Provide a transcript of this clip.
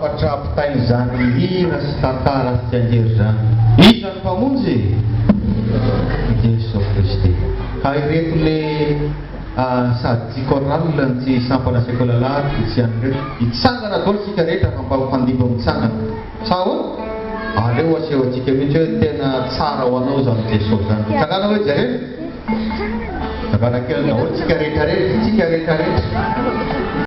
hafatra ampitain'izany hira sy tantara sy anjery zany. Iza ny mpamonjy? Jesosy Kristy. Ka ireto le sady koral tsy sampana sekolalary tsy an'ireo hitsangana daholo sika rehetra fa mba mpandibo mitsangana. Sao? Aleo aseho antsika mihitsy hoe tena tsara ho anao zany Jesosy zany. Tsangana hoe jerena? Tsangana kely daholo tsika rehetra rehetra, tsika rehetra rehetra.